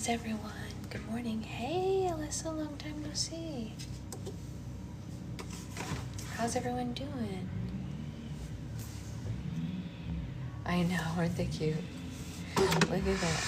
How's everyone? Good morning. Hey, Alyssa, long time no see. How's everyone doing? I know, aren't they cute? Look at that.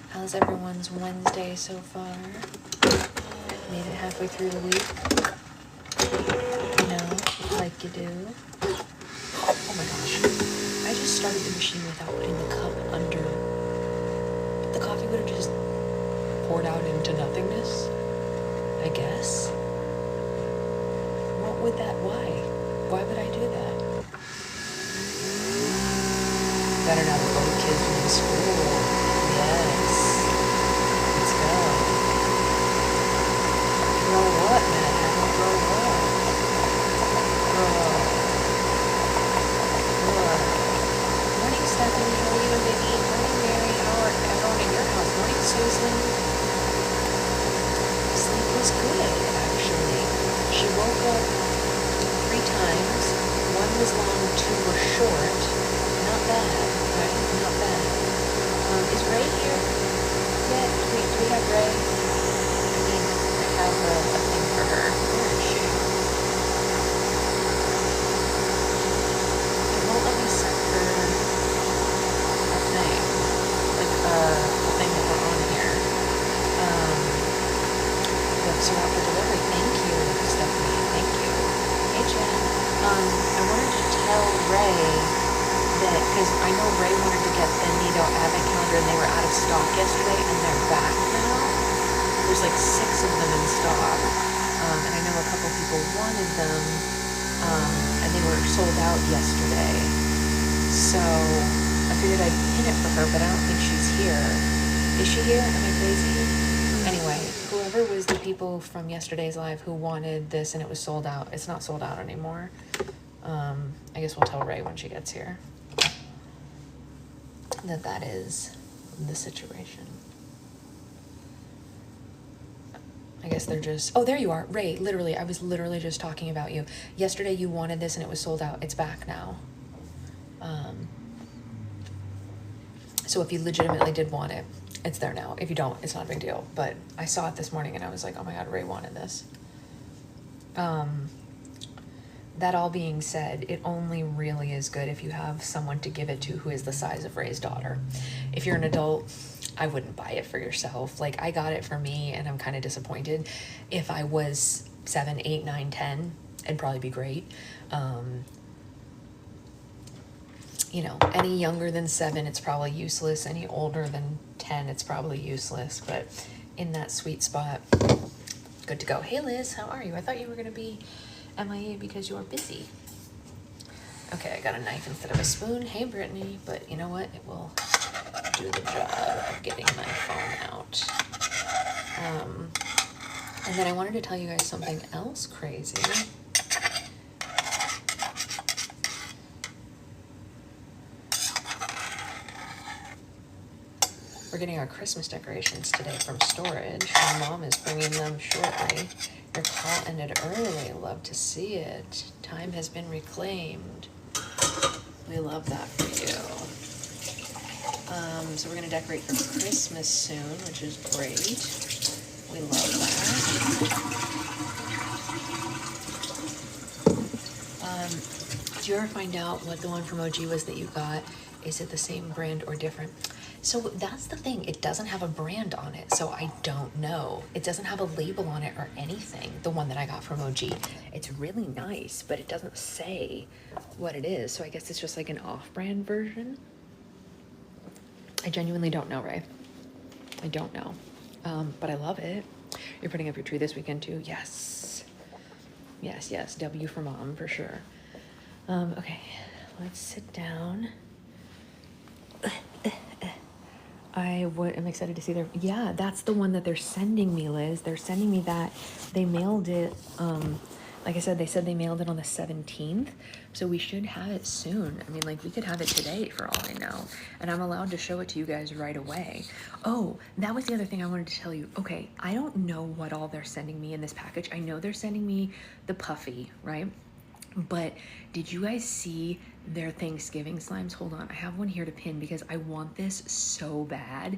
How's everyone's Wednesday so far? Made it halfway through the week. You know, like you do. Oh my gosh. I just started the machine without putting the cup under. The coffee would have just poured out into nothingness, I guess. What would that, why would I do that? Better now that both kids are in school. Yes. Let's go. Grow what, man? Grow what? Grow. Morning, Stephanie. How are you, baby? Morning, Mary. How are everyone in your house? Morning, Susan. Sleep was good, actually. She woke up 3 times. 1 was long, 2 were short. Not bad, right? Not bad. Is Ray here yet? Do we have Ray? I have a thing for her. Where is she? It won't let me set her a thing. Like a thing that we're on here. But so after delivery, thank you, Stephanie. Thank you. Hey, Jen. I wanted to tell Ray that, because I know Ray wanted to get the Nido Advent calendar and they were out of stock yesterday and they're back now. There's like 6 of them in stock. And I know a couple people wanted them and they were sold out yesterday. So I figured I'd pin it for her, but I don't think she's here. Is she here? Am I crazy? Anyway, whoever was the people from yesterday's live who wanted this and it was sold out, it's not sold out anymore. I guess we'll tell Ray when she gets here that is the situation. I guess they're just, oh, there you are, Ray. Literally, I was literally just talking about you. Yesterday you wanted this and it was sold out. It's back now. So if you legitimately did want it, it's there now. If you don't, it's not a big deal. But I saw it this morning and I was like, oh my God, Ray wanted this. That all being said, it only really is good if you have someone to give it to who is the size of Ray's daughter. If you're an adult, I wouldn't buy it for yourself. Like, I got it for me and I'm kind of disappointed. If I was 7, 8, 9, 10, it'd probably be great. You know, any younger than 7, it's probably useless. Any older than 10, it's probably useless. But in that sweet spot, good to go. Hey, Liz, how are you? I thought you were going to be MIA because you're busy. Okay, I got a knife instead of a spoon. Hey, Brittany. But you know what? It will do the job of getting my phone out. And then I wanted to tell you guys something else crazy. We're getting our Christmas decorations today from storage. My mom is bringing them shortly. Your call ended early. Love to see it. Time has been reclaimed. We love that for you. So we're going to decorate for Christmas soon, which is great. We love that. Did you ever find out what the one from OG was that you got? Is it the same brand or different? So that's the thing. It doesn't have a brand on it, so I don't know. It doesn't have a label on it or anything, the one that I got from OG. It's really nice, but it doesn't say what it is, so I guess it's just like an off-brand version. I genuinely don't know, Ray. I don't know, but I love it. You're putting up your tree this weekend too? Yes. Yes, yes, W for mom, for sure. Okay, let's sit down. I'm excited to see their, yeah, that's the one that they're sending me, Liz. They're sending me that. They mailed it, like I said, they said they mailed it on the 17th, so we should have it soon. I mean, like, we could have it today for all I know, and I'm allowed to show it to you guys right away. Oh, that was the other thing I wanted to tell you. Okay, I don't know what all they're sending me in this package. I know they're sending me the puffy, right? But did you guys see their Thanksgiving slimes? Hold on, I have one here to pin because I want this so bad.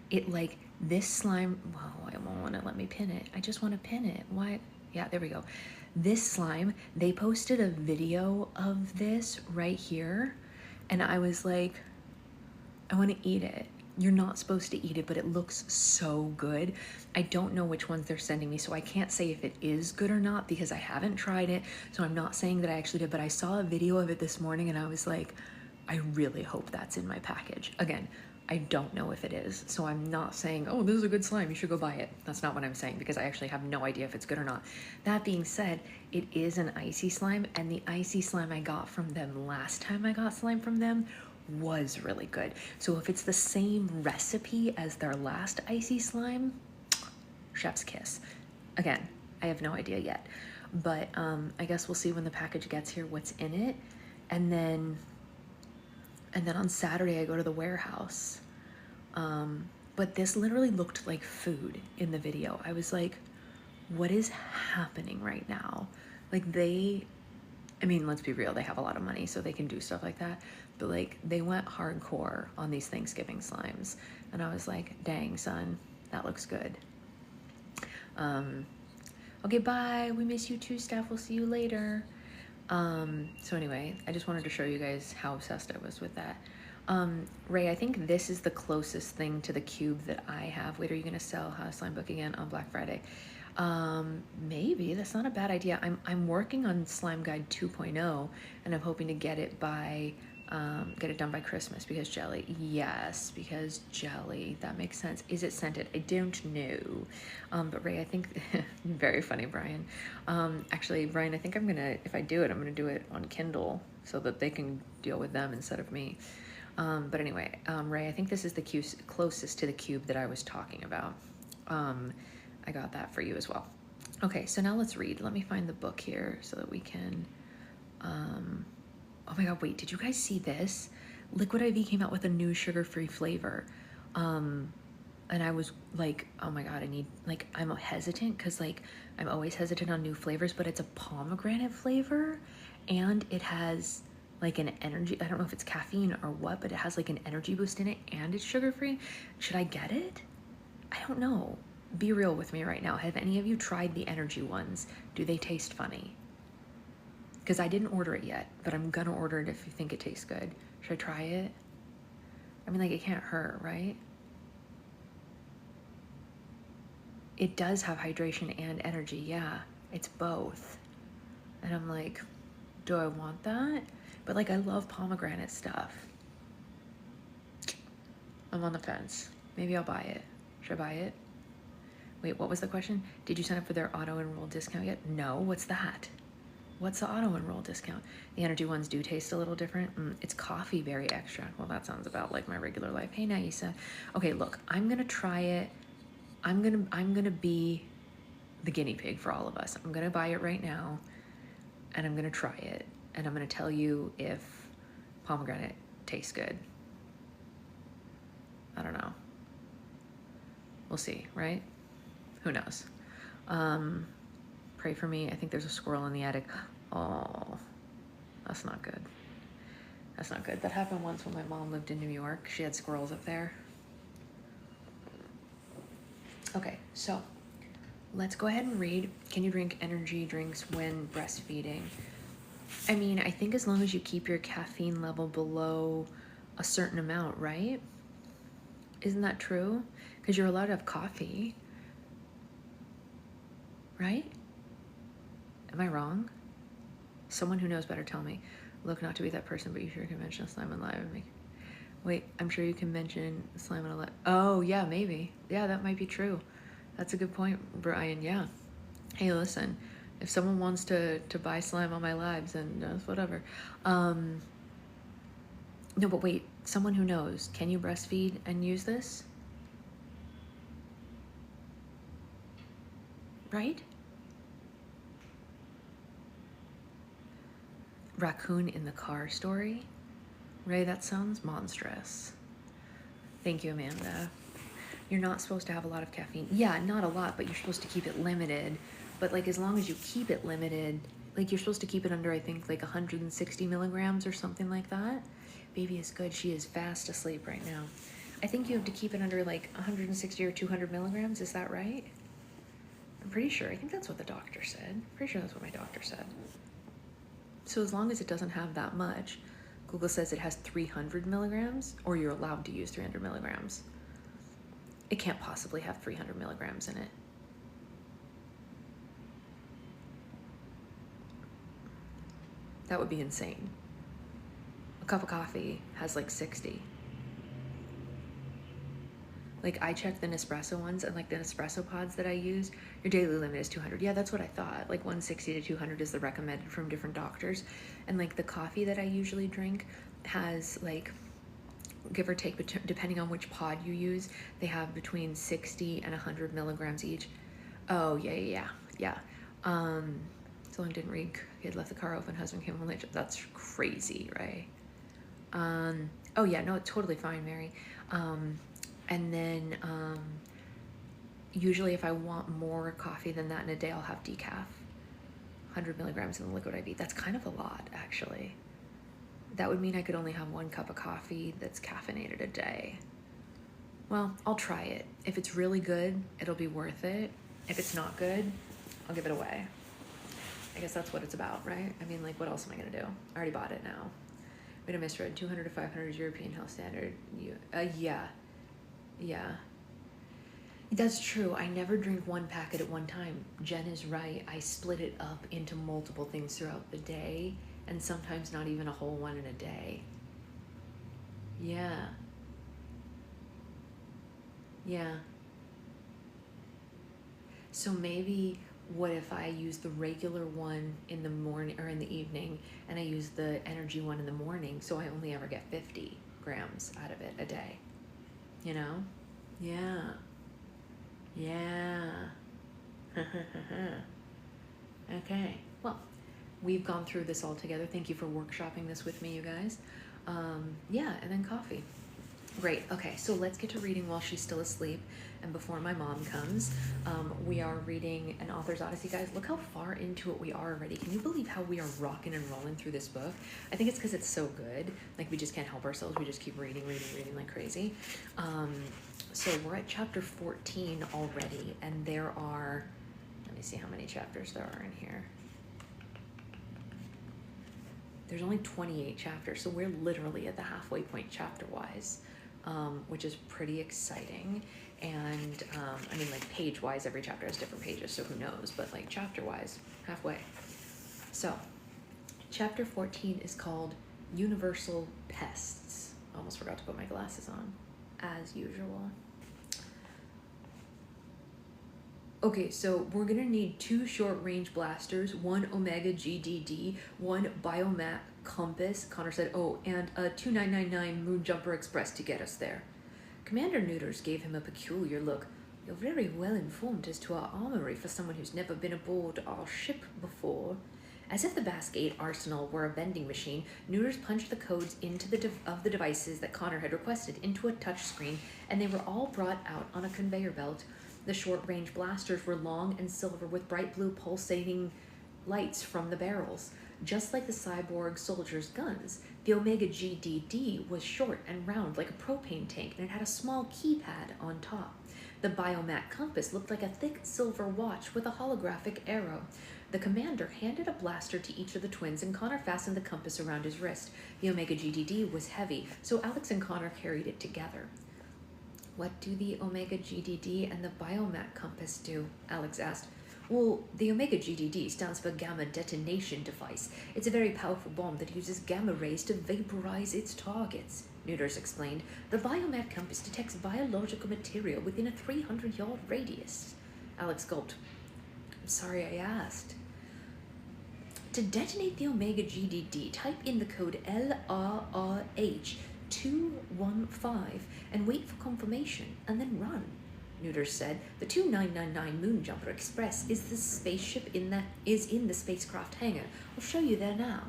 It, like, this slime, well, it won't want to let me pin it. I just want to pin it. Why? Yeah, there we go. This slime, they posted a video of this right here, and I was like, I want to eat it. You're not supposed to eat it, but it looks so good. I don't know which ones they're sending me, so I can't say if it is good or not because I haven't tried it. So I'm not saying that I actually did, but I saw a video of it this morning and I was like, I really hope that's in my package. Again, I don't know if it is, so I'm not saying, oh, this is a good slime, you should go buy it. That's not what I'm saying because I actually have no idea if it's good or not. That being said, it is an icy slime, and the icy slime I got from them last time I got slime from them was really good. So if it's the same recipe as their last icy slime, chef's kiss. Again, I have no idea yet, but I guess we'll see when the package gets here what's in it, and then on Saturday I go to the warehouse. But this literally looked like food in the video. I was like, what is happening right now? Like, I mean, let's be real, they have a lot of money, so they can do stuff like that. But, like, they went hardcore on these Thanksgiving slimes. And I was like, dang, son, that looks good. Okay, bye. We miss you too, Steph. We'll see you later. So anyway, I just wanted to show you guys how obsessed I was with that. Ray, I think this is the closest thing to the cube that I have. Wait, are you going to sell a slime book again on Black Friday? Maybe. That's not a bad idea. I'm working on Slime Guide 2.0, and I'm hoping to get it done by Christmas because jelly. Yes, because jelly. That makes sense. Is it scented? I don't know. But Ray, I think, very funny, Brian. Actually, Brian, I think if I do it, I'm gonna do it on Kindle so that they can deal with them instead of me. But anyway, Ray, I think this is the closest to the cube that I was talking about. I got that for you as well. Okay, so now let's read. Let me find the book here so that we can, oh my God, wait, did you guys see this? Liquid IV came out with a new sugar-free flavor. And I was like, oh my God, I'm hesitant because, like, I'm always hesitant on new flavors, but it's a pomegranate flavor and it has like an energy, I don't know if it's caffeine or what, but it has like an energy boost in it and it's sugar-free. Should I get it? I don't know. Be real with me right now. Have any of you tried the energy ones? Do they taste funny? Because I didn't order it yet, but I'm gonna order it if you think it tastes good. Should I try it? I mean, like, it can't hurt, right? It does have hydration and energy, yeah. It's both. And I'm like, do I want that? But, like, I love pomegranate stuff. I'm on the fence. Maybe I'll buy it. Should I buy it? Wait, what was the question? Did you sign up for their auto-enroll discount yet? No, what's that? What's the auto-enroll discount? The energy ones do taste a little different. It's coffee berry extract. Well, that sounds about like my regular life. Hey, Naisa. Okay, look, I'm gonna try it. I'm gonna be the guinea pig for all of us. I'm gonna buy it right now, and I'm gonna try it, and I'm gonna tell you if pomegranate tastes good. I don't know. We'll see, right? Who knows? Pray for me. I think there's a squirrel in the attic. Oh, that's not good. That's not good. That happened once when my mom lived in New York. She had squirrels up there. Okay, so let's go ahead and read. Can you drink energy drinks when breastfeeding? I mean, I think as long as you keep your caffeine level below a certain amount, right? Isn't that true? Because you're allowed to have coffee, right? Am I wrong? Someone who knows better tell me. Look, not to be that person, but you sure can mention slime on live. Wait, I'm sure you can mention slime on live. Oh, yeah, maybe. Yeah, that might be true. That's a good point, Brian. Yeah. Hey, listen, if someone wants to buy slime on my lives, and whatever. No, but wait, someone who knows, can you breastfeed and use this? Right? Raccoon in the car story? Ray, that sounds monstrous. Thank you, Amanda. You're not supposed to have a lot of caffeine. Yeah, not a lot, but you're supposed to keep it limited. But like, as long as you keep it limited, like you're supposed to keep it under, I think, like 160 milligrams or something like that. Baby is good. She is fast asleep right now. I think you have to keep it under like 160 or 200 milligrams. Is that right? I'm pretty sure. I think that's what the doctor said. Pretty sure that's what my doctor said. So as long as it doesn't have that much, Google says it has 300 milligrams, or you're allowed to use 300 milligrams. It can't possibly have 300 milligrams in it. That would be insane. A cup of coffee has like 60. Like, I checked the Nespresso ones, and like the Nespresso pods that I use, your daily limit is 200. Yeah, that's what I thought. Like 160 to 200 is the recommended from different doctors. And like the coffee that I usually drink has like, give or take, depending on which pod you use, they have between 60 and 100 milligrams each. Oh, yeah. Someone didn't read, he had left the car open, husband came home late. That's crazy, right? Oh yeah, no, totally fine, Mary. And then usually if I want more coffee than that in a day, I'll have decaf. 100 milligrams in the liquid IV. That's kind of a lot, actually. That would mean I could only have 1 cup of coffee that's caffeinated a day. Well, I'll try it. If it's really good, it'll be worth it. If it's not good, I'll give it away. I guess that's what it's about, right? I mean, like, what else am I gonna do? I already bought it now. Wait, I misread. 200 to 500 is European health standard. Yeah. That's true. I never drink 1 packet at one time. Jen is right. I split it up into multiple things throughout the day, and sometimes not even a whole one in a day. Yeah. So maybe, what if I use the regular one in the morning or in the evening, and I use the energy one in the morning, so I only ever get 50 grams out of it a day, you know? Yeah. Okay, well, we've gone through this all together. Thank you for workshopping this with me, you guys. Yeah, and then coffee. Great. Okay, so let's get to reading while she's still asleep and before my mom comes. We are reading An Author's Odyssey, guys. Look how far into it we are already. Can you believe how we are rocking and rolling through this book? I think it's because it's so good. Like, we just can't help ourselves. We just keep reading like crazy. So we're at chapter 14 already, and there are, let me see how many chapters there are in here. There's only 28 chapters, so we're literally at the halfway point chapter-wise. Which is pretty exciting. And I mean, like, page-wise, every chapter has different pages, so who knows, but like chapter-wise, halfway. So chapter 14 is called Universal Pests. I almost forgot to put my glasses on, as usual. Okay, so we're gonna need 2 short-range blasters, 1 Omega GDD, 1 Biomat Compass, Connor said, oh, and a 2999 Moonjumper Express to get us there. Commander Neuters gave him a peculiar look. You're very well informed as to our armory for someone who's never been aboard our ship before. As if the Basque 8 arsenal were a vending machine, Neuters punched the codes into the devices that Connor had requested into a touchscreen, and they were all brought out on a conveyor belt. The short-range blasters were long and silver with bright blue pulsating lights from the barrels. Just like the cyborg soldiers' guns, the Omega GDD was short and round like a propane tank, and it had a small keypad on top. The Biomat compass looked like a thick silver watch with a holographic arrow. The commander handed a blaster to each of the twins, and Connor fastened the compass around his wrist. The Omega GDD was heavy, so Alex and Connor carried it together. What do the Omega GDD and the Biomat compass do? Alex asked. Well, the Omega GDD stands for Gamma Detonation Device. It's a very powerful bomb that uses gamma rays to vaporize its targets, Neuters explained. The Biomat compass detects biological material within a 300-yard radius. Alex gulped. I'm sorry I asked. To detonate the Omega GDD, type in the code LRRH 215 and wait for confirmation, and then run. Neuters said. The 2999 Moonjumper Express is the spacecraft hangar. I'll show you there now.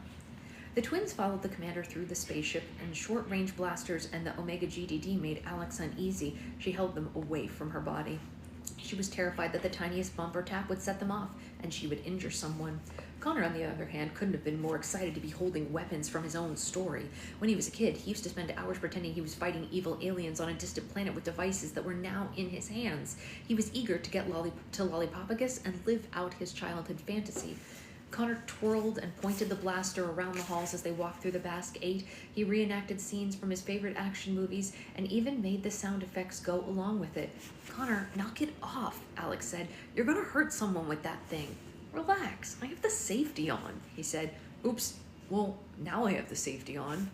The twins followed the commander through the spaceship, and short-range blasters and the Omega GDD made Alex uneasy. She held them away from her body. She was terrified that the tiniest bump or tap would set them off, and she would injure someone. Connor, on the other hand, couldn't have been more excited to be holding weapons from his own story. When he was a kid, he used to spend hours pretending he was fighting evil aliens on a distant planet with devices that were now in his hands. He was eager to get to Lollipopagus and live out his childhood fantasy. Connor twirled and pointed the blaster around the halls as they walked through the Basque 8. He reenacted scenes from his favorite action movies and even made the sound effects go along with it. Connor, knock it off, Alex said. You're gonna hurt someone with that thing. Relax, I have the safety on, he said. Oops, well, now I have the safety on.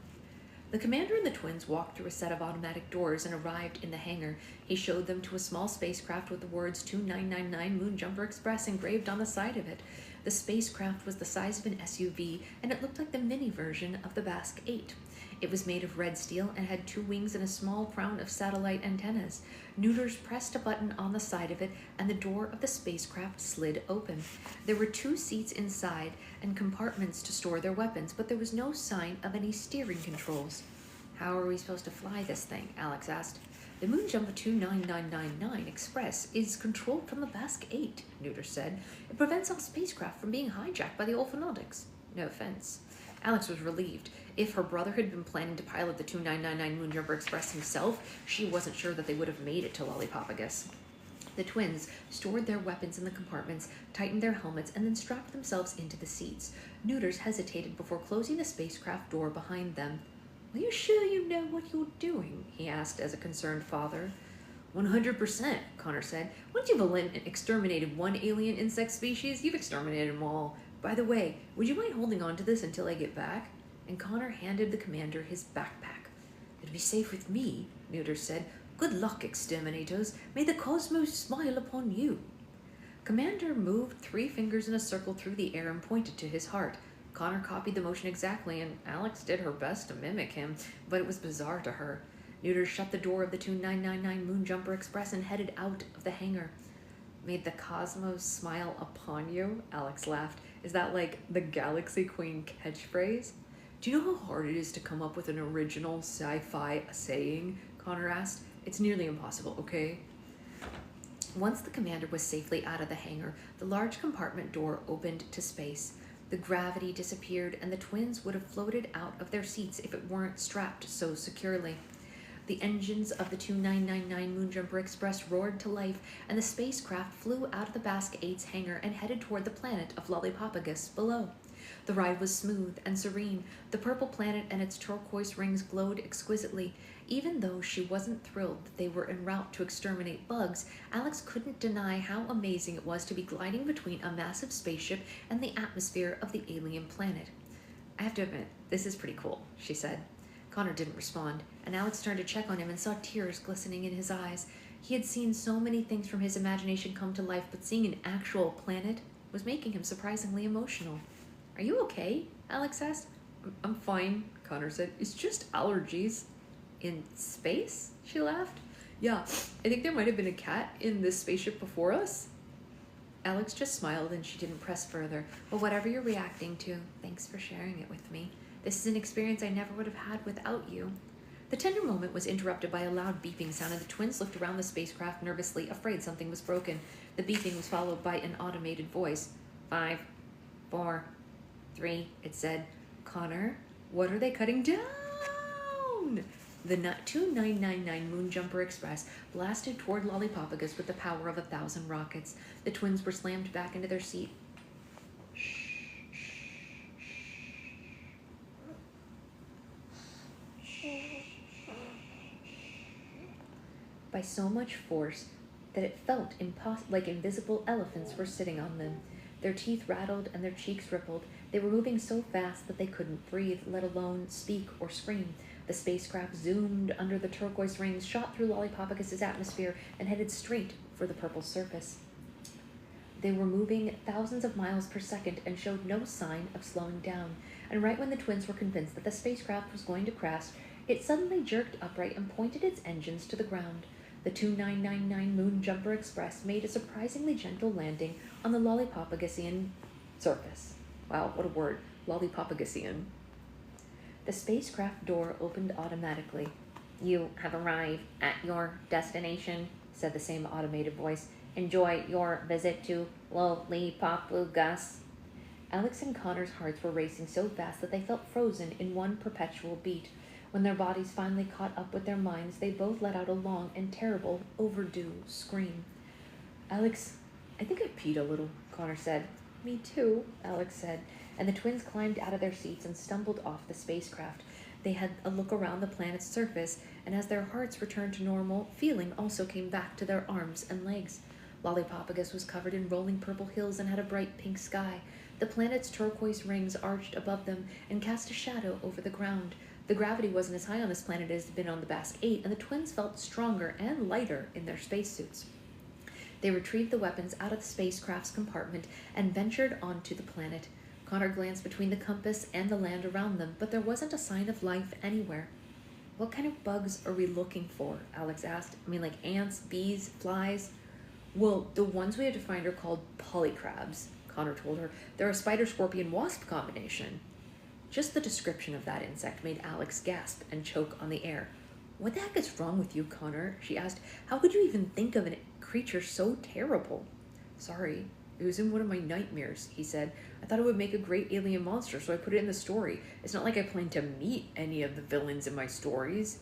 The commander and the twins walked through a set of automatic doors and arrived in the hangar. He showed them to a small spacecraft with the words 2999 Moonjumper Express engraved on the side of it. The spacecraft was the size of an SUV, and it looked like the mini version of the Basque 8. It was made of red steel and had 2 wings and a small crown of satellite antennas. Neuters pressed a button on the side of it, and the door of the spacecraft slid open. There were 2 seats inside and compartments to store their weapons, but there was no sign of any steering controls. How are we supposed to fly this thing? Alex asked. The Moonjumper 29999 Express is controlled from the Basque 8, Neuters said. It prevents all spacecraft from being hijacked by the Orphanautics. No offense. Alex was relieved. If her brother had been planning to pilot the 2999 Moonjumper Express himself, she wasn't sure that they would have made it to Lollipopagus. The twins stored their weapons in the compartments, tightened their helmets, and then strapped themselves into the seats. Neuters hesitated before closing the spacecraft door behind them. Are you sure you know what you're doing? He asked as a concerned father. 100%, Connor said. Once you've exterminated one alien insect species, you've exterminated them all. By the way, would you mind holding on to this until I get back? And Connor handed the commander his backpack. It'll be safe with me, Neuters said. Good luck, exterminators. May the cosmos smile upon you. Commander moved 3 fingers in a circle through the air and pointed to his heart. Connor copied the motion exactly, and Alex did her best to mimic him, but it was bizarre to her. Neuters shut the door of the 2999 Moonjumper Express and headed out of the hangar. Made the cosmos smile upon you? Alex laughed. Is that like the Galaxy Queen catchphrase? Do you know how hard it is to come up with an original sci-fi saying? Connor asked. It's nearly impossible, okay? Once the commander was safely out of the hangar, the large compartment door opened to space. The gravity disappeared, and the twins would have floated out of their seats if it weren't strapped so securely. The engines of the 2999 Moonjumper Express roared to life, and the spacecraft flew out of the Basque 8's hangar and headed toward the planet of Lollipopagus below. The ride was smooth and serene. The purple planet and its turquoise rings glowed exquisitely. Even though she wasn't thrilled that they were en route to exterminate bugs, Alex couldn't deny how amazing it was to be gliding between a massive spaceship and the atmosphere of the alien planet. I have to admit, this is pretty cool, she said. Connor didn't respond, and Alex turned to check on him and saw tears glistening in his eyes. He had seen so many things from his imagination come to life, but seeing an actual planet was making him surprisingly emotional. Are you okay? Alex asked. I'm fine, Connor said. It's just allergies. In space? She laughed. Yeah, I think there might have been a cat in this spaceship before us. Alex just smiled and she didn't press further. Well, whatever you're reacting to, thanks for sharing it with me. This is an experience I never would have had without you. The tender moment was interrupted by a loud beeping sound, and the twins looked around the spacecraft nervously, afraid something was broken. The beeping was followed by an automated voice. 5, 4, 3, it said. Connor, what are they cutting down? The 2999 Moonjumper Express blasted toward Lollipopagus with the power of 1,000 rockets. The twins were slammed back into their seat. By so much force that it felt like invisible elephants were sitting on them. Their teeth rattled and their cheeks rippled. They were moving so fast that they couldn't breathe, let alone speak or scream. The spacecraft zoomed under the turquoise rings, shot through Lollipopagus' atmosphere, and headed straight for the purple surface. They were moving thousands of miles per second and showed no sign of slowing down. And right when the twins were convinced that the spacecraft was going to crash, it suddenly jerked upright and pointed its engines to the ground. The 2999 Moonjumper Express made a surprisingly gentle landing on the Lollipopagusian surface. Wow, what a word. Lollipopagusian. The spacecraft door opened automatically. You have arrived at your destination, said the same automated voice. Enjoy your visit to Lollipopagus. Alex and Connor's hearts were racing so fast that they felt frozen in one perpetual beat. When their bodies finally caught up with their minds, they both let out a long and terrible, overdue scream. Alex, I think I peed a little, Connor said. Me too, Alex said, and the twins climbed out of their seats and stumbled off the spacecraft. They had a look around the planet's surface, and as their hearts returned to normal, feeling also came back to their arms and legs. Lollipopagus was covered in rolling purple hills and had a bright pink sky. The planet's turquoise rings arched above them and cast a shadow over the ground. The gravity wasn't as high on this planet as it had been on the Basque 8, and the twins felt stronger and lighter in their spacesuits. They retrieved the weapons out of the spacecraft's compartment and ventured onto the planet. Connor glanced between the compass and the land around them, but there wasn't a sign of life anywhere. What kind of bugs are we looking for? Alex asked. I mean, like ants, bees, flies? Well, the ones we have to find are called polycrabs, Connor told her. They're a spider-scorpion-wasp combination. Just the description of that insect made Alex gasp and choke on the air. What the heck is wrong with you, Connor? She asked. How could you even think of a creature so terrible? Sorry, it was in one of my nightmares, he said. I thought it would make a great alien monster, so I put it in the story. It's not like I plan to meet any of the villains in my stories.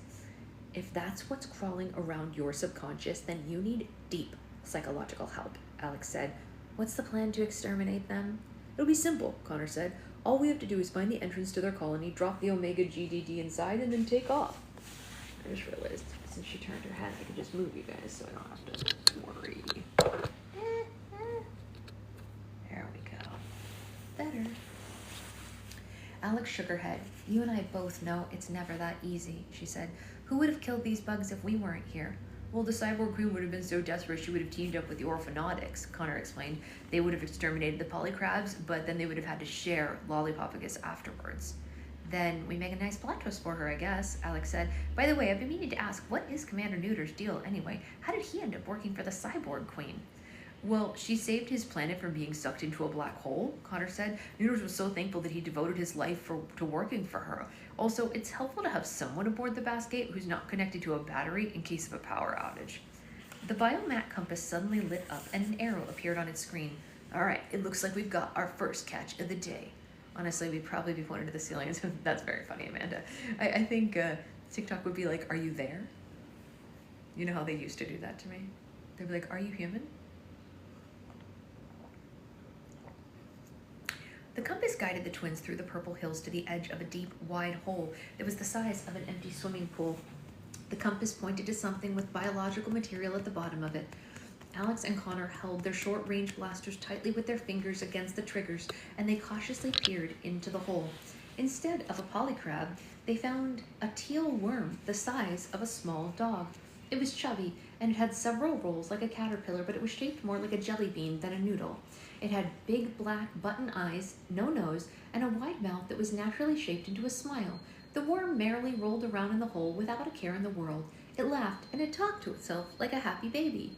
If that's what's crawling around your subconscious, then you need deep psychological help, Alex said. What's the plan to exterminate them? It'll be simple, Connor said. All we have to do is find the entrance to their colony, drop the Omega GDD inside, and then take off. I just realized, since she turned her head, I could just move you guys so I don't have to worry. There we go. Better. Alex shook her head. You and I both know it's never that easy, she said. Who would have killed these bugs if we weren't here? Well, the cyborg crew would have been so desperate she would have teamed up with the Orphanautics, Connor explained. They would have exterminated the polycrabs, but then they would have had to share Lollipopagus afterwards. Then we make a nice plot twist for her, I guess, Alex said. By the way, I've been meaning to ask, what is Commander Neuter's deal anyway? How did he end up working for the cyborg queen? Well, she saved his planet from being sucked into a black hole, Connor said. Neuters was so thankful that he devoted his life to working for her. Also, it's helpful to have someone aboard the Basket who's not connected to a battery in case of a power outage. The biomat compass suddenly lit up and an arrow appeared on its screen. All right, it looks like we've got our first catch of the day. Honestly, we'd probably be pointed to the ceiling. That's very funny, Amanda. I think TikTok would be like, are you there? You know how they used to do that to me? They'd be like, are you human? The compass guided the twins through the purple hills to the edge of a deep, wide hole that was the size of an empty swimming pool. The compass pointed to something with biological material at the bottom of it. Alex and Connor held their short-range blasters tightly with their fingers against the triggers, and they cautiously peered into the hole. Instead of a polycrab, they found a teal worm the size of a small dog. It was chubby and it had several rolls like a caterpillar, but it was shaped more like a jelly bean than a noodle. It had big black button eyes, no nose, and a wide mouth that was naturally shaped into a smile. The worm merrily rolled around in the hole without a care in the world. It laughed and it talked to itself like a happy baby.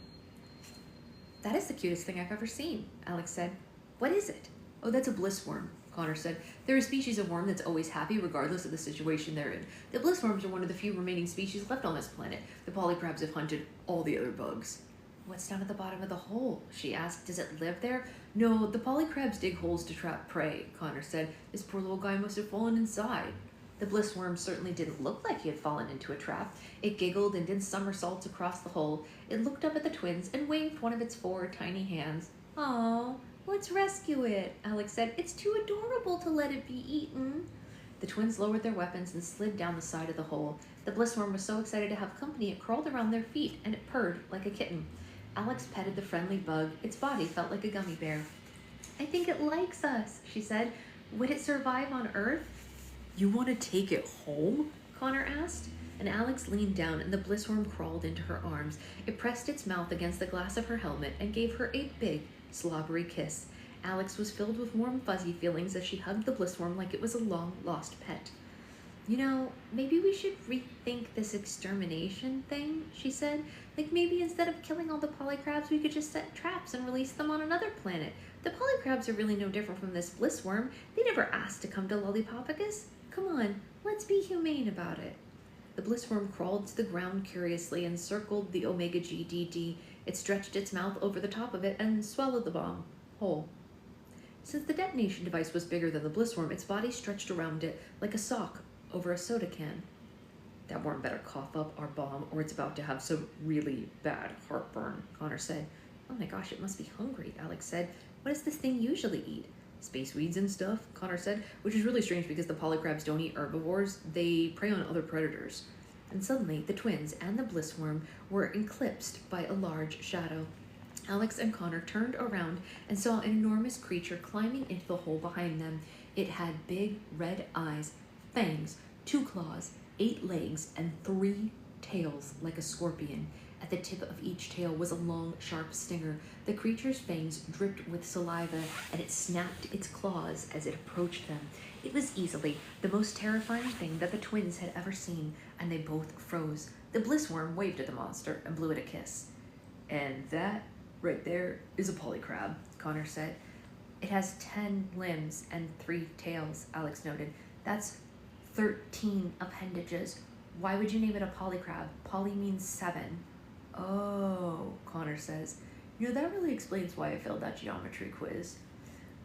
That is the cutest thing I've ever seen, Alex said. What is it? Oh, that's a bliss worm, Connor said. They're a species of worm that's always happy regardless of the situation they're in. The bliss worms are one of the few remaining species left on this planet. The polycrabs have hunted all the other bugs. What's down at the bottom of the hole? She asked. Does it live there? No, the polycrabs dig holes to trap prey, Connor said. This poor little guy must have fallen inside. The bliss worm certainly didn't look like he had fallen into a trap. It giggled and did somersaults across the hole. It looked up at the twins and waved one of its 4 tiny hands. "Aw, let's rescue it," Alex said. "It's too adorable to let it be eaten." The twins lowered their weapons and slid down the side of the hole. The bliss worm was so excited to have company it crawled around their feet and it purred like a kitten. Alex petted the friendly bug. Its body felt like a gummy bear. "I think it likes us," she said. "Would it survive on Earth?" "You want to take it home?" Connor asked. And Alex leaned down and the bliss worm crawled into her arms. It pressed its mouth against the glass of her helmet and gave her a big, slobbery kiss. Alex was filled with warm, fuzzy feelings as she hugged the bliss worm like it was a long-lost pet. "You know, maybe we should rethink this extermination thing," she said. "Like maybe instead of killing all the polycrabs, we could just set traps and release them on another planet. The polycrabs are really no different from this bliss worm. They never asked to come to Lollipopicus. Come on, let's be humane about it." The bliss worm crawled to the ground curiously and circled the Omega GDD. It stretched its mouth over the top of it and swallowed the bomb whole. Since the detonation device was bigger than the bliss worm, its body stretched around it like a sock over a soda can. "That worm better cough up our bomb or it's about to have some really bad heartburn," Connor said. "Oh my gosh, it must be hungry," Alex said. "What does this thing usually eat?" "Space weeds and stuff," Connor said, which is really strange because the polycrabs don't eat herbivores. They prey on other predators. And suddenly, the twins and the bliss worm were eclipsed by a large shadow. Alex and Connor turned around and saw an enormous creature climbing into the hole behind them. It had big red eyes, fangs, 2 claws, 8 legs, and 3 tails like a scorpion. At the tip of each tail was a long, sharp stinger. The creature's fangs dripped with saliva, and it snapped its claws as it approached them. It was easily the most terrifying thing that the twins had ever seen, and they both froze. The bliss worm waved at the monster and blew it a kiss. "And that right there is a polycrab," Connor said. "It has 10 limbs and 3 tails," Alex noted. "That's 13 appendages. Why would you name it a polycrab? Poly means 7. "Oh," Connor says. "You know, that really explains why I failed that geometry quiz."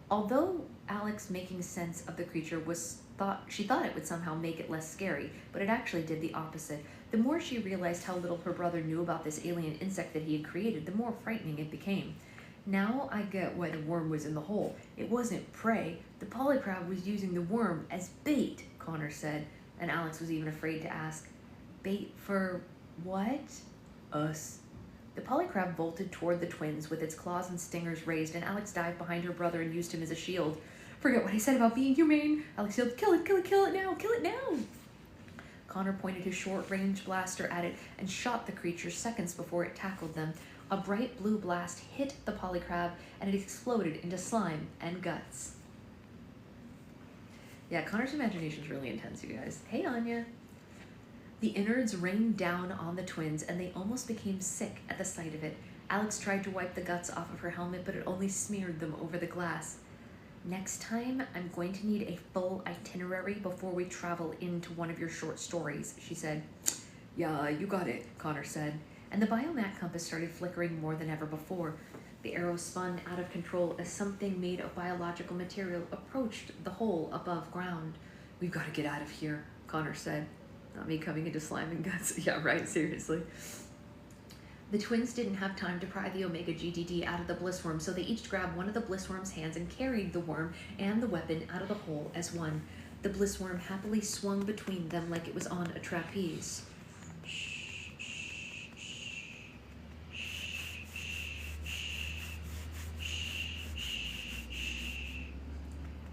Although Alex making sense of the creature she thought it would somehow make it less scary, but it actually did the opposite. The more she realized how little her brother knew about this alien insect that he had created, the more frightening it became. "Now I get why the worm was in the hole. It wasn't prey. The polycrab was using the worm as bait," Connor said, and Alex was even afraid to ask. "Bait for what?" "Us." The polycrab bolted toward the twins with its claws and stingers raised, and Alex dived behind her brother and used him as a shield. "Forget what I said about being humane," Alex yelled. "Kill it, kill it, kill it now, kill it now!" Connor pointed his short-range blaster at it and shot the creature seconds before it tackled them. A bright blue blast hit the polycrab, and it exploded into slime and guts. Yeah, Connor's imagination is really intense, you guys. Hey, Anya. The innards rained down on the twins, and they almost became sick at the sight of it. Alex tried to wipe the guts off of her helmet, but it only smeared them over the glass. "Next time, I'm going to need a full itinerary before we travel into one of your short stories," she said. "Yeah, you got it," Connor said. And the biomat compass started flickering more than ever before. The arrow spun out of control as something made of biological material approached the hole above ground. "We've got to get out of here," Connor said. Not me coming into slime and guts. Yeah, right, seriously. The twins didn't have time to pry the Omega GDD out of the bliss worm, so they each grabbed one of the bliss worm's hands and carried the worm and the weapon out of the hole as one. The bliss worm happily swung between them like it was on a trapeze.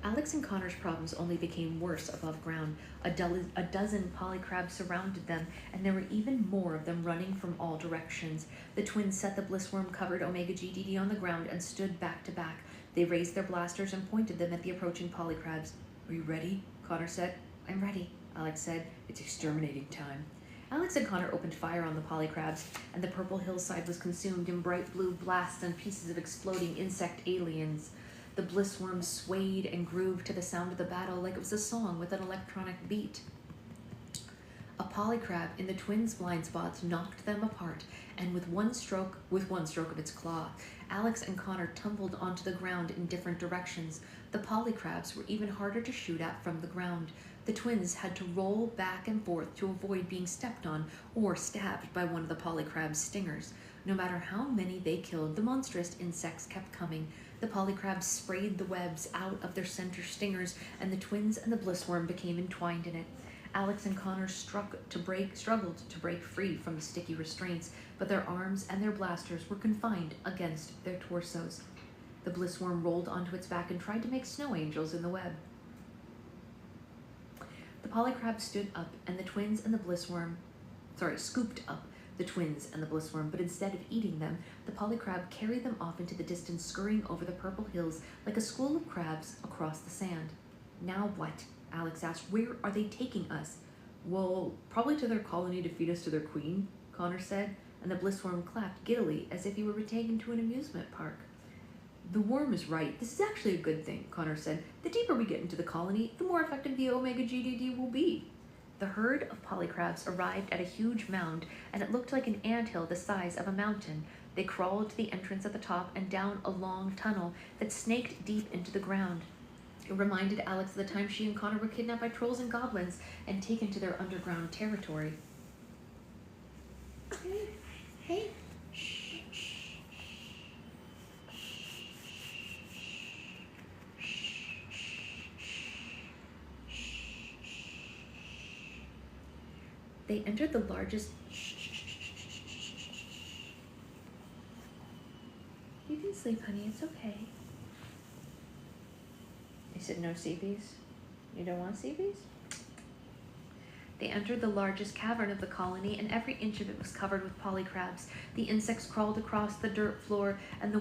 Alex and Connor's problems only became worse above ground. A dozen polycrabs surrounded them, and there were even more of them running from all directions. The twins set the blissworm-covered Omega GDD on the ground and stood back to back. They raised their blasters and pointed them at the approaching polycrabs. "Are you ready?" Connor said. "I'm ready," Alex said. "It's exterminating time." Alex and Connor opened fire on the polycrabs, and the purple hillside was consumed in bright blue blasts and pieces of exploding insect aliens. The blissworm swayed and grooved to the sound of the battle like it was a song with an electronic beat. A polycrab in the twins' blind spots knocked them apart, and with one stroke of its claw, Alex and Connor tumbled onto the ground in different directions. The polycrabs were even harder to shoot at from the ground. The twins had to roll back and forth to avoid being stepped on or stabbed by one of the polycrab's stingers. No matter how many they killed, the monstrous insects kept coming. The polycrabs sprayed the webs out of their center stingers, and the twins and the blissworm became entwined in it. Alex and Connor struggled to break free from the sticky restraints, but their arms and their blasters were confined against their torsos. The blissworm rolled onto its back and tried to make snow angels in the web. The polycrab stood up, and the twins and the blissworm, scooped up the twins and the blissworm, but instead of eating them, the polycrab carried them off into the distance, scurrying over the purple hills like a school of crabs across the sand. "Now what?" Alex asked. "Where are they taking us?" "Well, probably to their colony to feed us to their queen," Connor said, and the blissworm clapped giddily as if he were taken to an amusement park. "The worm is right. This is actually a good thing," Connor said. "The deeper we get into the colony, the more effective the Omega GDD will be." The herd of polycrabs arrived at a huge mound, and it looked like an anthill the size of a mountain. They crawled to the entrance at the top and down a long tunnel that snaked deep into the ground. It reminded Alex of the time she and Connor were kidnapped by trolls and goblins and taken to their underground territory. Hey. They entered the largest... You can sleep, honey. It's okay. They said no CBs? You don't want CBs? They entered the largest cavern of the colony, and every inch of it was covered with polycrabs. The insects crawled across the dirt floor and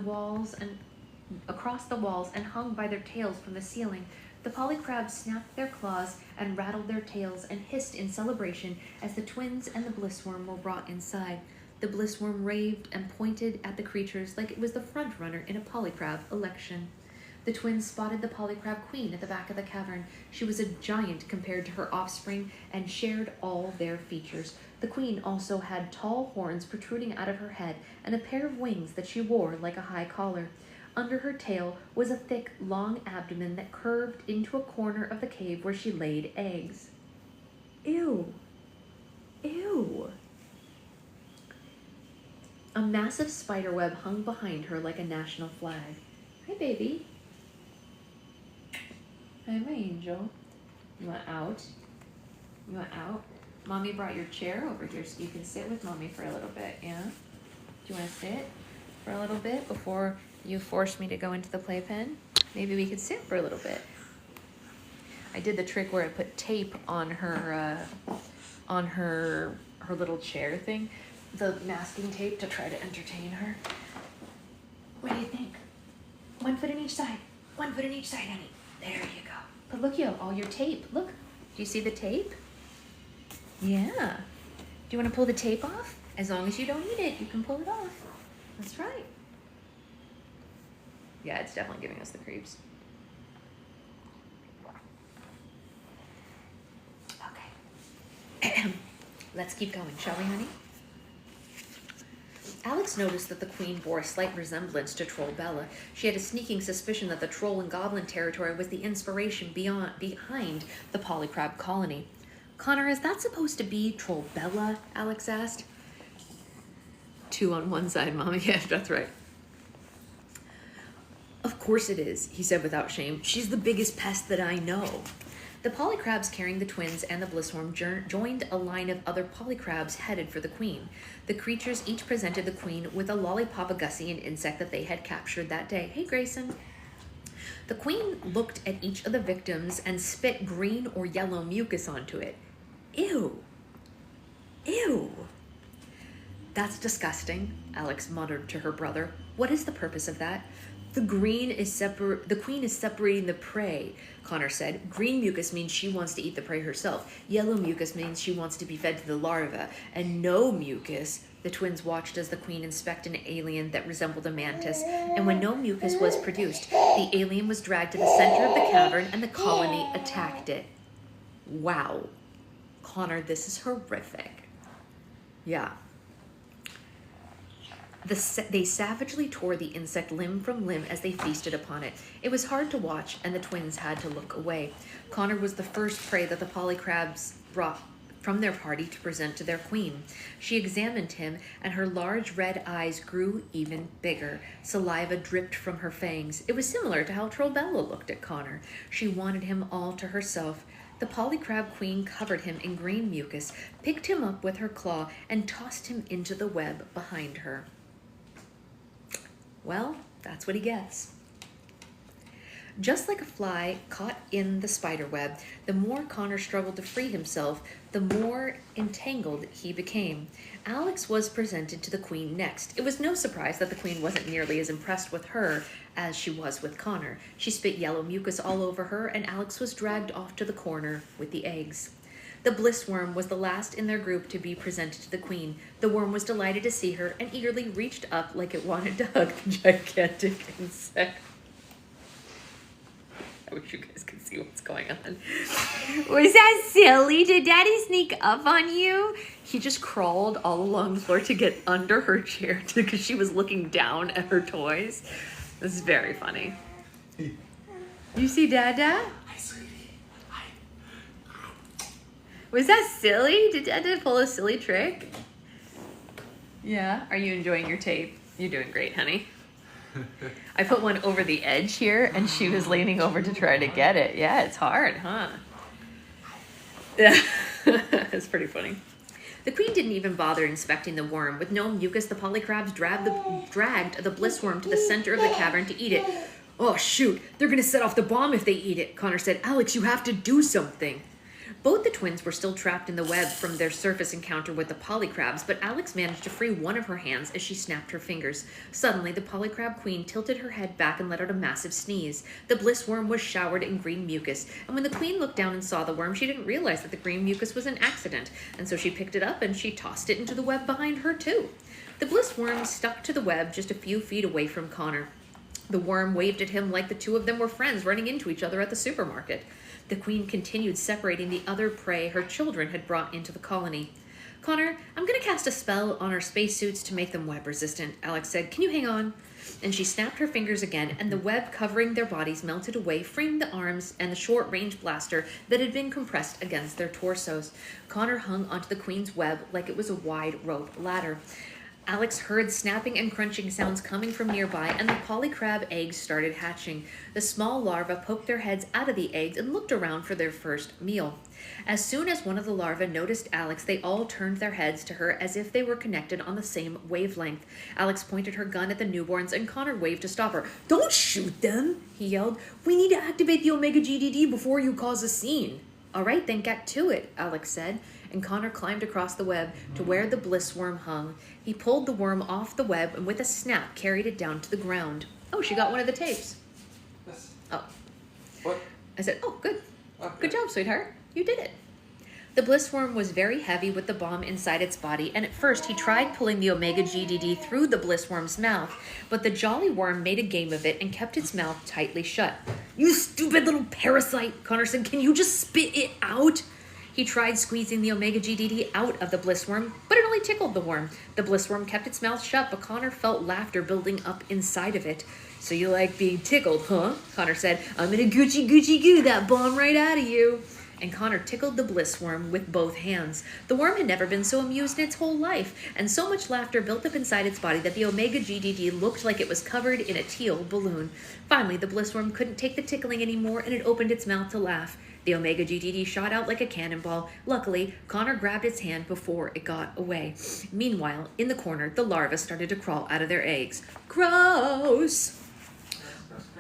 across the walls and hung by their tails from the ceiling. The polycrabs snapped their claws and rattled their tails and hissed in celebration as the twins and the blissworm were brought inside. The blissworm raved and pointed at the creatures like it was the front runner in a polycrab election. The twins spotted the polycrab queen at the back of the cavern. She was a giant compared to her offspring and shared all their features. The queen also had tall horns protruding out of her head and a pair of wings that she wore like a high collar. Under her tail was a thick, long abdomen that curved into a corner of the cave where she laid eggs. Ew. Ew. A massive spider web hung behind her like a national flag. Hi, baby. Hi, my angel. You want out? You want out? Mommy brought your chair over here so you can sit with Mommy for a little bit, yeah? Do you want to sit for a little bit before you force me to go into the playpen? Maybe we could sit for a little bit. I did the trick where I put tape on her little chair thing, the masking tape, to try to entertain her. What do you think? 1 foot in each side. 1 foot in each side, honey. There you go. But look, all your tape. Look. Do you see the tape? Yeah. Do you want to pull the tape off? As long as you don't eat it, you can pull it off. That's right. Yeah, it's definitely giving us the creeps. Okay. Let's keep going, shall we, honey? Alex noticed that the queen bore a slight resemblance to Troll Bella. She had a sneaking suspicion that the troll and goblin territory was the inspiration behind the polycrab colony. Connor, is that supposed to be Troll Bella? Alex asked. 2 on one side, Mommy. Yeah, that's right. Of course it is, he said without shame. She's the biggest pest that I know. The polycrabs carrying the twins and the blissworm joined a line of other polycrabs headed for the queen. The creatures each presented the queen with a lollipop-a-gussian insect that they had captured that day. Hey, Grayson. The queen looked at each of the victims and spit green or yellow mucus onto it. Ew. Ew. That's disgusting, Alex muttered to her brother. What is the purpose of that? The queen is separating the prey, Connor said. Green mucus means she wants to eat the prey herself. Yellow mucus means she wants to be fed to the larva. And no mucus. The twins watched as the queen inspected an alien that resembled a mantis. And when no mucus was produced, the alien was dragged to the center of the cavern and the colony attacked it. Wow. Connor, this is horrific. Yeah. They savagely tore the insect limb from limb as they feasted upon it. It was hard to watch, and the twins had to look away. Connor was the first prey that the polycrabs brought from their party to present to their queen. She examined him, and her large red eyes grew even bigger. Saliva dripped from her fangs. It was similar to how Trollbella looked at Connor. She wanted him all to herself. The polycrab queen covered him in green mucus, picked him up with her claw, and tossed him into the web behind her. Well, that's what he gets. Just like a fly caught in the spider web, the more Connor struggled to free himself, the more entangled he became. Alex was presented to the queen next. It was no surprise that the queen wasn't nearly as impressed with her as she was with Connor. She spit yellow mucus all over her, and Alex was dragged off to the corner with the eggs. The bliss worm was the last in their group to be presented to the queen. The worm was delighted to see her and eagerly reached up like it wanted to hug the gigantic insect. I wish you guys could see what's going on. Was that silly? Did Daddy sneak up on you? He just crawled all along the floor to get under her chair because she was looking down at her toys. This is very funny. You see Dada? Hi, sweetie. Hi. Was that silly? Did Dada pull a silly trick? Yeah. Are you enjoying your tape? You're doing great, honey. I put one over the edge here, and she was leaning over to try to get it. Yeah, it's hard, huh? Yeah, it's pretty funny. The queen didn't even bother inspecting the worm. With no mucus, the polycrabs dragged the bliss worm to the center of the cavern to eat it. Oh, shoot, they're going to set off the bomb if they eat it, Connor said. Alex, you have to do something. Both the twins were still trapped in the web from their surface encounter with the polycrabs, but Alex managed to free one of her hands as she snapped her fingers. Suddenly, the polycrab queen tilted her head back and let out a massive sneeze. The bliss worm was showered in green mucus, and when the queen looked down and saw the worm, she didn't realize that the green mucus was an accident, and so she picked it up and she tossed it into the web behind her, too. The bliss worm stuck to the web just a few feet away from Connor. The worm waved at him like the two of them were friends running into each other at the supermarket. The queen continued separating the other prey her children had brought into the colony. Connor, I'm going to cast a spell on our spacesuits to make them web resistant, Alex said. Can you hang on? And she snapped her fingers again, and the web covering their bodies melted away, freeing the arms and the short-range blaster that had been compressed against their torsos. Connor hung onto the queen's web like it was a wide rope ladder. Alex heard snapping and crunching sounds coming from nearby, and the polycrab eggs started hatching. The small larvae poked their heads out of the eggs and looked around for their first meal. As soon as one of the larvae noticed Alex, they all turned their heads to her as if they were connected on the same wavelength. Alex pointed her gun at the newborns, and Connor waved to stop her. Don't shoot them, he yelled. We need to activate the Omega GDD before you cause a scene. All right, then get to it, Alex said, and Connor climbed across the web to where the bliss worm hung. He pulled the worm off the web and with a snap carried it down to the ground. Oh, she got one of the tapes. Yes. Oh. What? I said, oh, good. Okay. Good job, sweetheart. You did it. The bliss worm was very heavy with the bomb inside its body, and at first he tried pulling the Omega GDD through the bliss worm's mouth, but the jolly worm made a game of it and kept its mouth tightly shut. You stupid little parasite, Connor said. Can you just spit it out? He tried squeezing the Omega GDD out of the bliss worm, but it only tickled the worm. The bliss worm kept its mouth shut, but Connor felt laughter building up inside of it. So you like being tickled, huh? Connor said. I'm gonna goo that bomb right out of you. And Connor tickled the bliss worm with both hands. The worm had never been so amused in its whole life, and so much laughter built up inside its body that the Omega GDD looked like it was covered in a teal balloon. Finally, the bliss worm couldn't take the tickling anymore, and it opened its mouth to laugh. The Omega GDD shot out like a cannonball. Luckily, Connor grabbed its hand before it got away. Meanwhile, in the corner, the larvae started to crawl out of their eggs. Gross!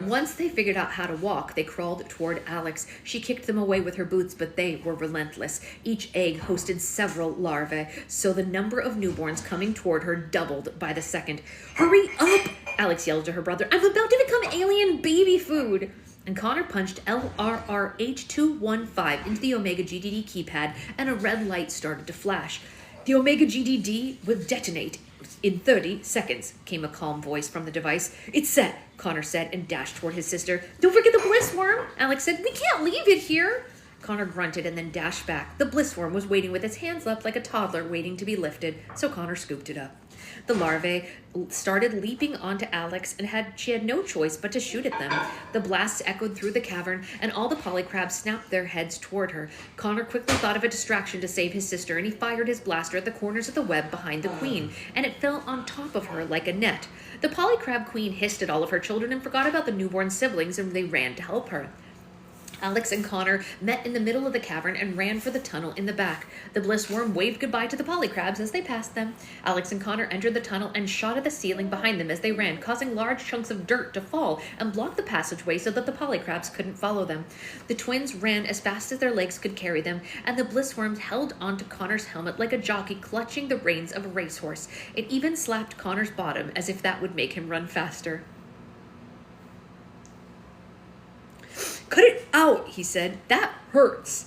Once they figured out how to walk, they crawled toward Alex. She kicked them away with her boots, but they were relentless. Each egg hosted several larvae, so the number of newborns coming toward her doubled by the second. "Hurry up!" Alex yelled to her brother. "I'm about to become alien baby food!" And Connor punched LRRH215 into the Omega GDD keypad, and a red light started to flash. "The Omega GDD will detonate in 30 seconds, came a calm voice from the device. "It's set," Connor said, and dashed toward his sister. "Don't forget the bliss worm," Alex said. "We can't leave it here." Connor grunted and then dashed back. The bliss worm was waiting with its hands up like a toddler waiting to be lifted, so Connor scooped it up. The larvae started leaping onto Alex, and she had no choice but to shoot at them. The blasts echoed through the cavern, and all the polycrabs snapped their heads toward her. Connor quickly thought of a distraction to save his sister, and he fired his blaster at the corners of the web behind the queen, and it fell on top of her like a net. The polycrab queen hissed at all of her children and forgot about the newborn siblings, and they ran to help her. Alex and Connor met in the middle of the cavern and ran for the tunnel in the back. The bliss worm waved goodbye to the polycrabs as they passed them. Alex and Connor entered the tunnel and shot at the ceiling behind them as they ran, causing large chunks of dirt to fall and block the passageway so that the polycrabs couldn't follow them. The twins ran as fast as their legs could carry them, and the bliss worms held onto Connor's helmet like a jockey clutching the reins of a racehorse. It even slapped Connor's bottom as if that would make him run faster. "Cut it out," he said. "That hurts."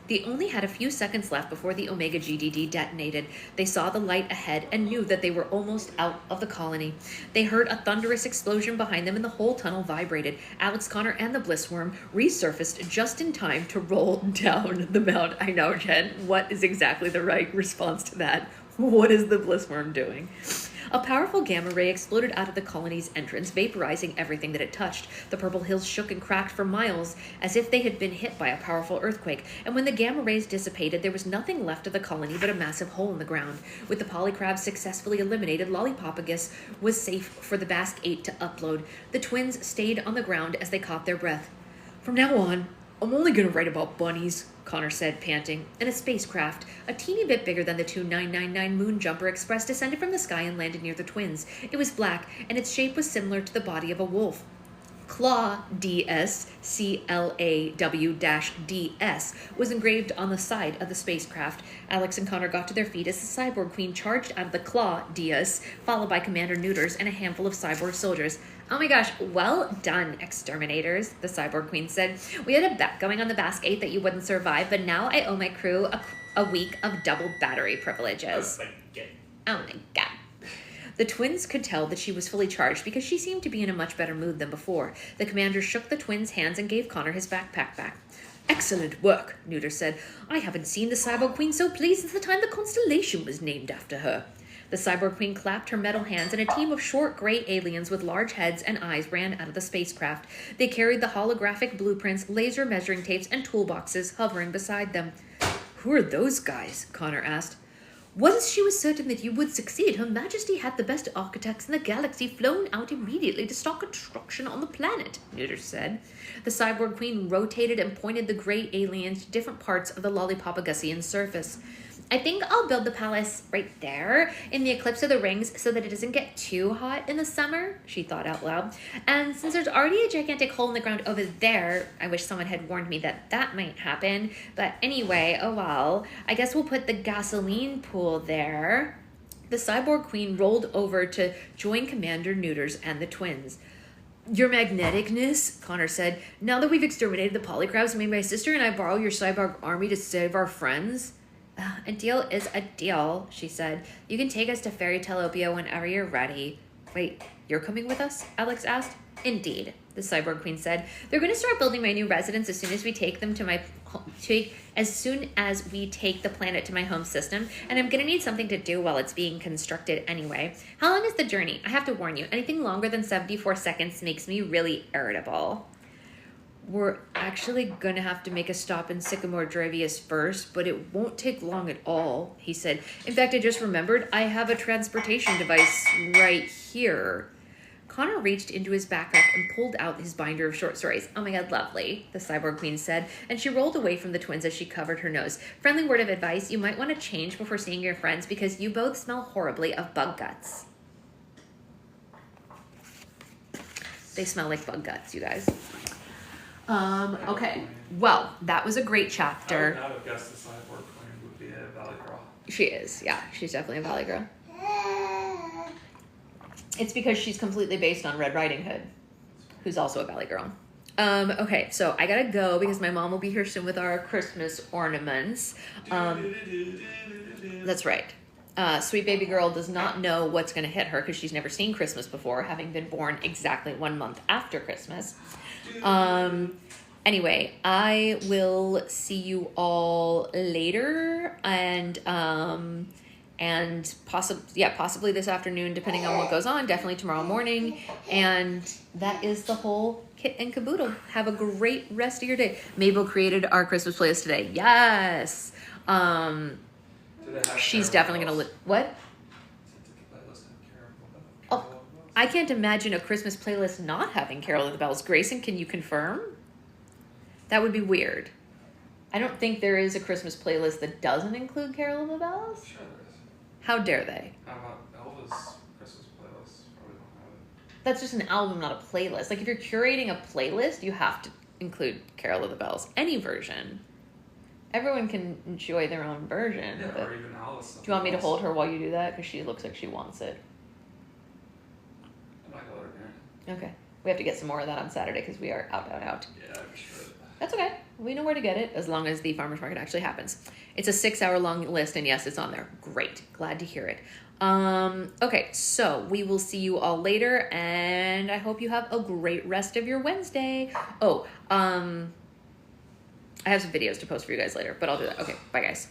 They only had a few seconds left before the Omega GDD detonated. They saw the light ahead and knew that they were almost out of the colony. They heard a thunderous explosion behind them and the whole tunnel vibrated. Alex, Connor, and the bliss worm resurfaced just in time to roll down the mount. I know, Jen. What is exactly the right response to that? What is the bliss worm doing? A powerful gamma ray exploded out of the colony's entrance, vaporizing everything that it touched. The purple hills shook and cracked for miles, as if they had been hit by a powerful earthquake. And when the gamma rays dissipated, there was nothing left of the colony but a massive hole in the ground. With the polycrabs successfully eliminated, Lollipopagus was safe for the Basque 8 to upload. The twins stayed on the ground as they caught their breath. "From now on, I'm only going to write about bunnies," Connor said, panting. And a spacecraft, a teeny bit bigger than the 2999 Moonjumper Express, descended from the sky and landed near the twins. It was black, and its shape was similar to the body of a wolf. Claw DS, CLAW-DS, was engraved on the side of the spacecraft. Alex and Connor got to their feet as the cyborg queen charged out of the Claw DS, followed by Commander Neuters and a handful of cyborg soldiers. "Oh my gosh, well done, exterminators," the cyborg queen said. "We had a bet going on the Basque 8 that you wouldn't survive, but now I owe my crew a week of double battery privileges." Oh my god. The twins could tell that she was fully charged because she seemed to be in a much better mood than before. The commander shook the twins' hands and gave Connor his backpack back. "Excellent work," Neuter said. "I haven't seen the cyborg queen so pleased since the time the constellation was named after her." The cyborg queen clapped her metal hands, and a team of short gray aliens with large heads and eyes ran out of the spacecraft. They carried the holographic blueprints, laser measuring tapes, and toolboxes hovering beside them. "Who are those guys?" Connor asked. "Once she was certain that you would succeed, Her Majesty had the best architects in the galaxy flown out immediately to start construction on the planet," Neuter said. The cyborg queen rotated and pointed the gray aliens to different parts of the Lollipopagusian surface. "I think I'll build the palace right there in the eclipse of the rings so that it doesn't get too hot in the summer," she thought out loud. "And since there's already a gigantic hole in the ground over there, I wish someone had warned me that that might happen. But anyway, oh well, I guess we'll put the gasoline pool there." The cyborg queen rolled over to join Commander Neuters and the twins. "Your magneticness," Connor said. "Now that we've exterminated the polycrabs, may my sister and I borrow your cyborg army to save our friends?" "A deal is a deal," she said. "You can take us to Fairy Telopia whenever you're ready." "Wait, you're coming with us?" Alex asked. "Indeed," the cyborg queen said. "They're going to start building my new residence as soon as we take them to my take the planet to my home system, and I'm going to need something to do while it's being constructed anyway. How long is the journey? I have to warn you, anything longer than 74 seconds makes me really irritable." "We're actually going to have to make a stop in Sycamore Dravius first, but it won't take long at all," he said. "In fact, I just remembered I have a transportation device right here." Connor reached into his backpack and pulled out his binder of short stories. "Oh my god, lovely," the cyborg queen said, and she rolled away from the twins as she covered her nose. "Friendly word of advice, you might want to change before seeing your friends because you both smell horribly of bug guts." They smell like bug guts, you guys. Okay. Well, that was a great I would chapter. not have guessed the Cyborg Queen would be a Valley Girl. She is, yeah. She's definitely a Valley Girl. It's because she's completely based on Red Riding Hood, who's also a Valley Girl. Okay, so I gotta go because my mom will be here soon with our Christmas ornaments. That's right. Sweet baby girl does not know what's gonna hit her because she's never seen Christmas before, having been born exactly 1 month after Christmas. Anyway, I will see you all later and possibly this afternoon, depending on what goes on, definitely tomorrow morning. And that is the whole kit and caboodle. Have a great rest of your day. Mabel created our Christmas playlist today. Yes. She's definitely gonna what? Oh, I can't imagine a Christmas playlist not having Carol of the Bells. Grayson, can you confirm? That would be weird. I don't think there is a Christmas playlist that doesn't include Carol of the Bells. Sure there is. How dare they? How about Elvis Christmas playlist? Probably don't have it. That's just an album, not a playlist. Like if you're curating a playlist, you have to include Carol of the Bells. Any version. Everyone can enjoy their own version. Yeah, but or even Alice. do you want me to hold her while you do that? Because she looks like she wants it. I might let her do it. Okay. We have to get some more of that on Saturday because we are out. Yeah, I'm sure. That's okay. We know where to get it as long as the farmer's market actually happens. It's a 6-hour-long list, and yes, it's on there. Great. Glad to hear it. Okay, so we will see you all later, and I hope you have a great rest of your Wednesday. Oh, I have some videos to post for you guys later, but I'll do that. Okay, bye, guys.